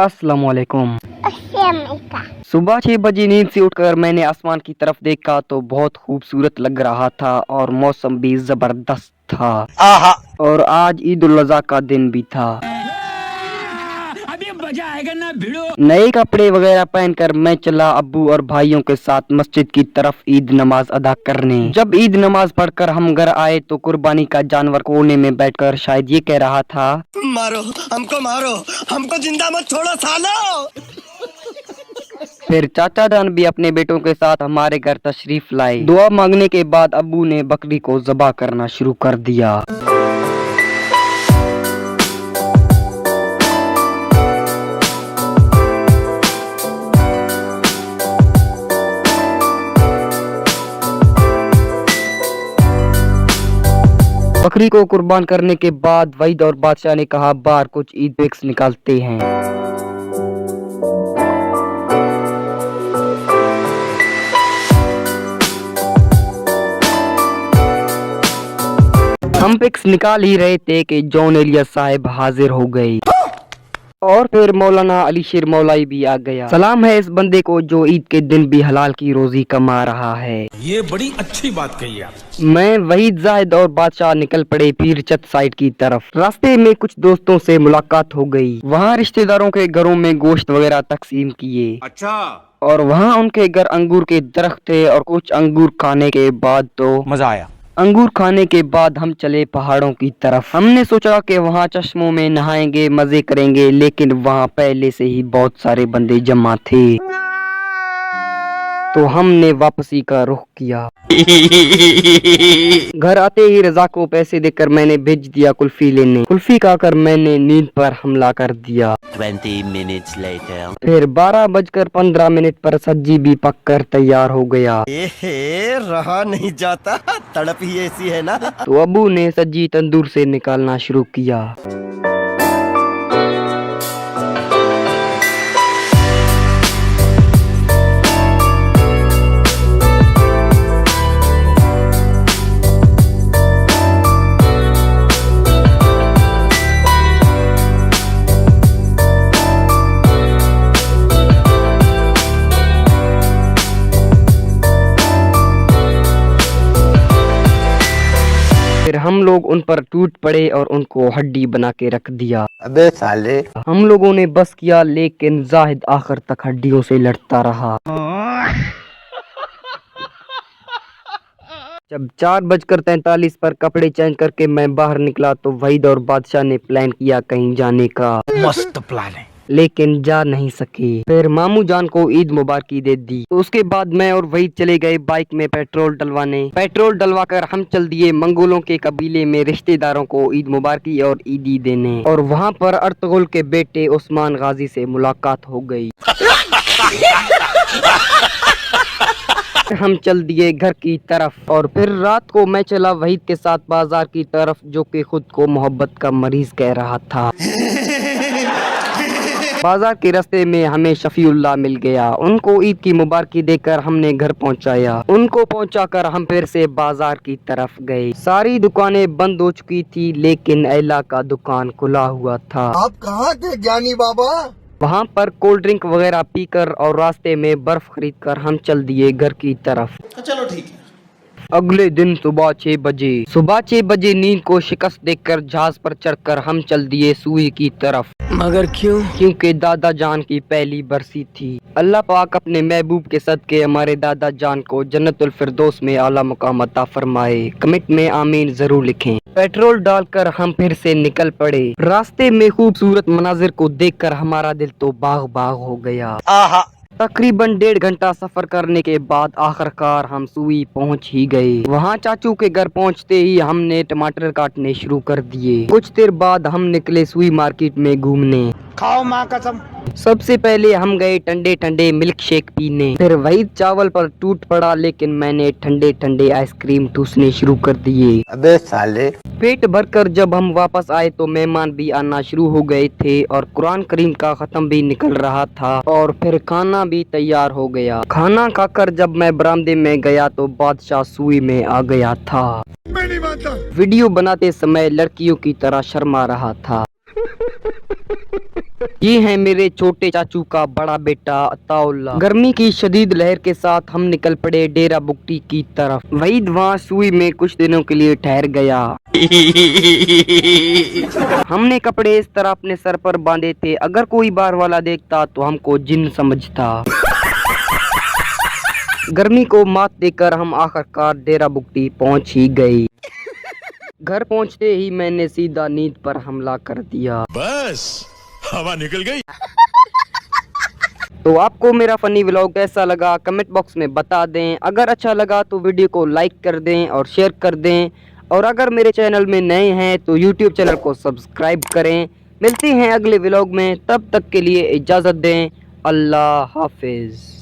अस्सलाम वालेकुम। सुबह 6 बजे नींद से उठकर मैंने आसमान की तरफ देखा तो बहुत खूबसूरत लग रहा था और मौसम भी जबरदस्त था। और आज ईद उल अज़हा का दिन भी था। अभी मजा आएगा ना भिड़ो। नए कपड़े वगैरह पहनकर मैं चला अब्बू और भाइयों के साथ मस्जिद की तरफ ईद नमाज अदा करने। जब ईद नमाज पढ़कर हम घर आए तो कुर्बानी का जानवर कोने में बैठकर शायद ये कह रहा था, मारो, हमको जिंदा मत छोड़ो सालो। फिर चाचा जान भी अपने बेटों के साथ हमारे घर तशरीफ लाए। दुआ मांगने के बाद अब्बू ने बकरी को ज़बह करना शुरू कर दिया। बकरी को कुर्बान करने के बाद वहीद और बादशाह ने कहा, बाहर कुछ ईद पिक्स निकालते हैं। हम पिक्स निकाल ही रहे थे कि जॉन एलियस साहब हाजिर हो गए और फिर मौलाना अली शेर मौलाई भी आ गया। सलाम है इस बंदे को जो ईद के दिन भी हलाल की रोजी कमा रहा है। ये बड़ी अच्छी बात कही आप। मैं वहीद जाहिद और बादशाह निकल पड़े पीरचट साइड की तरफ। रास्ते में कुछ दोस्तों से मुलाकात हो गई। वहाँ रिश्तेदारों के घरों में गोश्त वगैरह तकसीम किए। अच्छा। और वहाँ उनके घर अंगूर के दरख्त थे और कुछ अंगूर खाने के बाद तो मजा आया। अंगूर खाने के बाद हम चले पहाड़ों की तरफ। हमने सोचा कि वहाँ चश्मों में नहाएंगे, मजे करेंगे, लेकिन वहाँ पहले से ही बहुत सारे बंदे जमा थे तो हमने वापसी का रुख किया। घर आते ही रजा को पैसे देकर मैंने भेज दिया कुल्फी लेने। कुल्फी खाकर मैंने नींद पर हमला कर दिया। 20 minutes later. फिर 12:15 पर सब्जी भी पक कर तैयार हो गया। रहा नहीं जाता, तड़प ही ऐसी है ना। तो अबू ने सब्जी तंदूर से निकालना शुरू किया। फिर हम लोग उन पर टूट पड़े और उनको हड्डी बना के रख दिया। अबे साले। हम लोगों ने बस किया, लेकिन जाहिद आखिर तक हड्डियों से लड़ता रहा। जब 4:43 पर कपड़े चेंज करके मैं बाहर निकला तो वहीद और बादशाह ने प्लान किया कहीं जाने का। मस्त प्लान है, लेकिन जा नहीं सके। फिर मामू जान को ईद मुबारकी दे दी। तो उसके बाद मैं और वहीद चले गए बाइक में पेट्रोल डलवाने। पेट्रोल डलवा कर हम चल दिए मंगोलों के कबीले में रिश्तेदारों को ईद मुबारकी और ईदी देने। और वहाँ पर अर्तुगरुल के बेटे उस्मान गाजी से मुलाकात हो गई। हम चल दिए घर की तरफ और फिर रात को मैं चला वहीद के साथ बाजार की तरफ, जो कि खुद को मोहब्बत का मरीज कह रहा था। बाजार के रास्ते में हमें शफीउल्लाह मिल गया। उनको ईद की मुबारकी देकर हमने घर पहुंचाया। उनको पहुंचाकर हम फिर से बाजार की तरफ गए। सारी दुकानें बंद हो चुकी थी, लेकिन एला का दुकान खुला हुआ था। आप कहाँ थे ज्ञानी बाबा? वहाँ पर कोल्ड ड्रिंक वगैरह पीकर और रास्ते में बर्फ खरीदकर हम चल दिए घर की तरफ। चलो ठीक है। अगले दिन सुबह 6 बजे नींद को शिकस्त देकर जहाज पर चढ़कर हम चल दिए सूई की तरफ। मगर क्यों? क्योंकि दादा जान की पहली बरसी थी। अल्लाह पाक अपने महबूब के सदके हमारे दादा जान को जन्नतुल फिरदौस में आला मुकाम अता फरमाए। कमेंट में आमीन जरूर लिखें। पेट्रोल डालकर हम फिर से निकल पड़े। रास्ते में खूबसूरत मनाजिर को देखकर हमारा दिल तो बाग बाग हो गया। तकरीबन 1.5 घंटा सफर करने के बाद आखिरकार हम सूई पहुंच ही गए। वहां चाचू के घर पहुंचते ही हमने टमाटर काटने शुरू कर दिए। कुछ देर बाद हम निकले सूई मार्केट में घूमने। खाओ माँ कसम। सबसे पहले हम गए ठंडे ठंडे मिल्क शेक पीने। फिर वहीद चावल पर टूट पड़ा, लेकिन मैंने ठंडे ठंडे आइसक्रीम ठूसने शुरू कर दिए। अबे साले। पेट भरकर जब हम वापस आए तो मेहमान भी आना शुरू हो गए थे और कुरान करीम का खत्म भी निकल रहा था और फिर खाना भी तैयार हो गया। खाना खाकर जब मैं बरामदे में गया तो बादशाह सूई में आ गया था। मैं नहीं मानता। वीडियो बनाते समय लड़कियों की तरह शर्मा रहा था। ये है मेरे छोटे चाचू का बड़ा बेटा अताउल्ला। गर्मी की शदीद लहर के साथ हम निकल पड़े डेरा बुगटी की तरफ। वहीद वहाँ सुई में कुछ दिनों के लिए ठहर गया। हमने कपड़े इस तरह अपने सर पर बांधे थे, अगर कोई बार वाला देखता तो हमको जिन समझता। गर्मी को मात देकर हम आखिरकार डेरा बुगटी पहुंच ही गए। घर पहुंचते ही मैंने सीधा नींद पर हमला कर दिया। बस हवा निकल गई। तो आपको मेरा फनी व्लॉग कैसा लगा कमेंट बॉक्स में बता दें। अगर अच्छा लगा तो वीडियो को लाइक कर दें और शेयर कर दें, और अगर मेरे चैनल में नए हैं तो यूट्यूब चैनल को सब्सक्राइब करें। मिलते हैं अगले व्लॉग में, तब तक के लिए इजाज़त दें। अल्लाह हाफिज़।